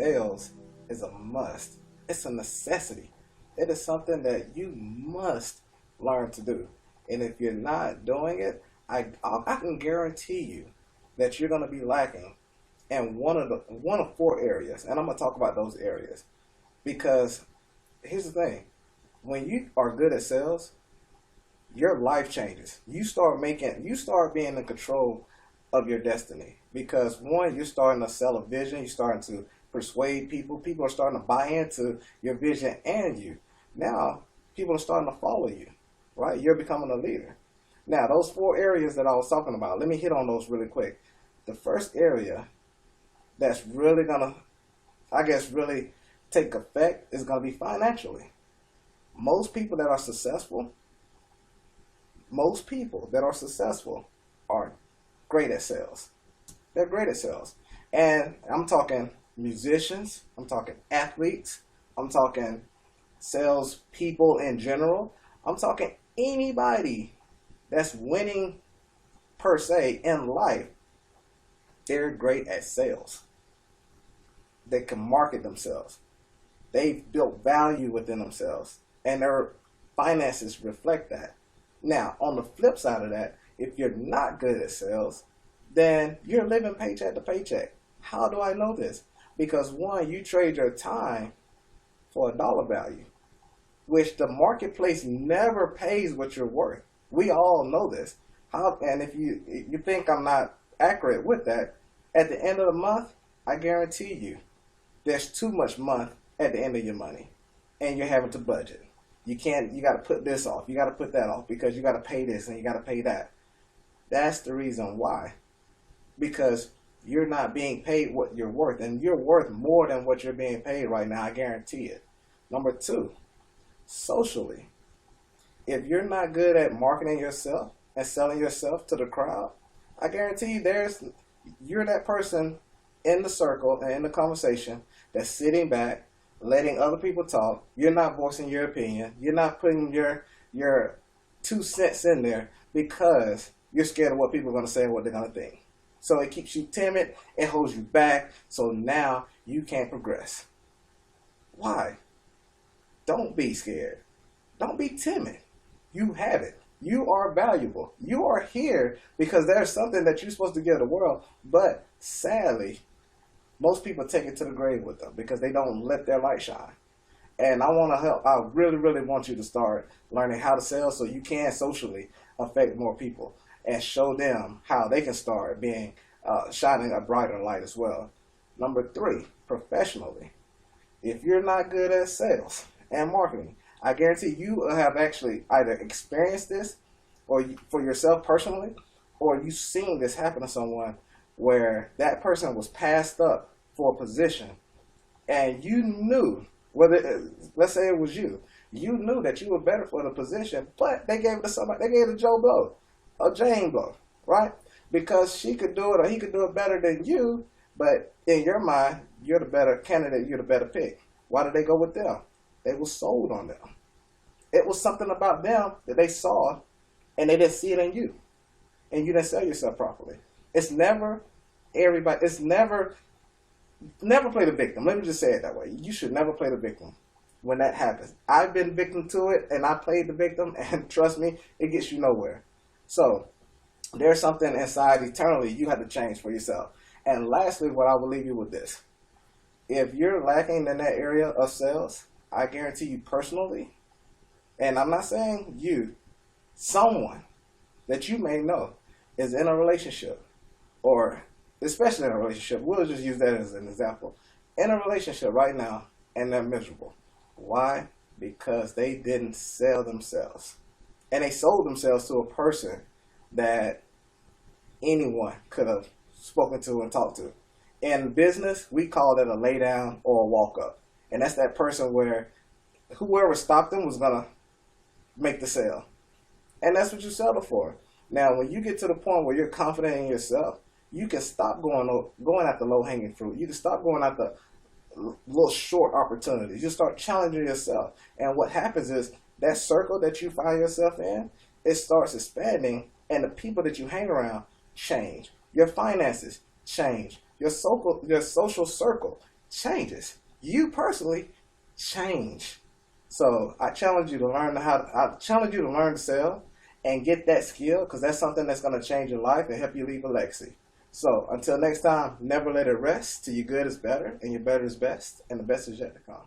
sales is a must. It's a necessity. It is something that you must learn to do. And if you're not doing it, I can guarantee you that you're going to be lacking in one of four areas. And I'm going to talk about those areas because here's the thing. When you are good at sales, your life changes. You start being in control of your destiny because one, you're starting to sell a vision, you're starting to persuade people, people are starting to buy into your vision and you. Now, people are starting to follow you, right? You're becoming a leader. Now, those four areas that I was talking about, let me hit on those really quick. The first area that's really gonna, I guess, really take effect is gonna be financially. Most people that are successful, most people that are successful are great at sales. They're great at sales. And I'm talking musicians, I'm talking athletes, I'm talking sales people in general, I'm talking anybody that's winning per se in life. They're great at sales. They can market themselves. They've built value within themselves and their finances reflect that. Now, on the flip side of that, if you're not good at sales, then you're living paycheck to paycheck. How do I know this? Because one, you trade your time for a dollar value, which the marketplace never pays what you're worth. We all know this. And if you think I'm not accurate with that, at the end of the month, I guarantee you, there's too much month at the end of your money, and you're having to budget. You got to put this off, you got to put that off because you got to pay this and you got to pay that. That's the reason why. Because you're not being paid what you're worth, and you're worth more than what you're being paid right now, I guarantee it. Number two, socially. If you're not good at marketing yourself and selling yourself to the crowd, I guarantee you you're that person in the circle and in the conversation that's sitting back, letting other people talk. You're not voicing your opinion. You're not putting your 2 cents in there because you're scared of what people are going to say and what they're going to think. So it keeps you timid, it holds you back, so now you can't progress. Why? Don't be scared. Don't be timid. You have it. You are valuable. You are here because there's something that you're supposed to give the world, but sadly, most people take it to the grave with them because they don't let their light shine. And I want to help. I really, really want you to start learning how to sell so you can socially affect more people and show them how they can start being shining a brighter light as well. Number three, professionally. If you're not good at sales and marketing, I guarantee you have actually either experienced this or for yourself personally, or you've seen this happen to someone where that person was passed up for a position and you knew, let's say it was you knew that you were better for the position, but they gave it to somebody, they gave it to Joe Blow or Jane Blow, right? Because she could do it or he could do it better than you, but in your mind, you're the better candidate, you're the better pick. Why did they go with them? They were sold on them. It was something about them that they saw and they didn't see it in you. And you didn't sell yourself properly. It's never everybody, it's never play the victim. Let me just say it that way. You should never play the victim when that happens. I've been victim to it and I played the victim and trust me, it gets you nowhere. So there's something inside eternally you have to change for yourself. And lastly, what I will leave you with this. If you're lacking in that area of sales, I guarantee you personally, and I'm not saying you, someone that you may know is in a relationship, or especially in a relationship, we'll just use that as an example, in a relationship right now and they're miserable. Why? Because they didn't sell themselves. And they sold themselves to a person that anyone could have spoken to and talked to. In business, we call that a lay down or a walk up. And that's that person where whoever stopped them was going to make the sale. And that's what you settle for. Now, when you get to the point where you're confident in yourself, you can stop going after low-hanging fruit. You can stop going after little short opportunities. You start challenging yourself. And what happens is that circle that you find yourself in, it starts expanding, and the people that you hang around change. Your finances change. Your social circle changes. You personally change. So I challenge you to learn I challenge you to learn to sell and get that skill, because that's something that's going to change your life and help you leave a legacy. So until next time, never let it rest till your good is better and your better is best and the best is yet to come.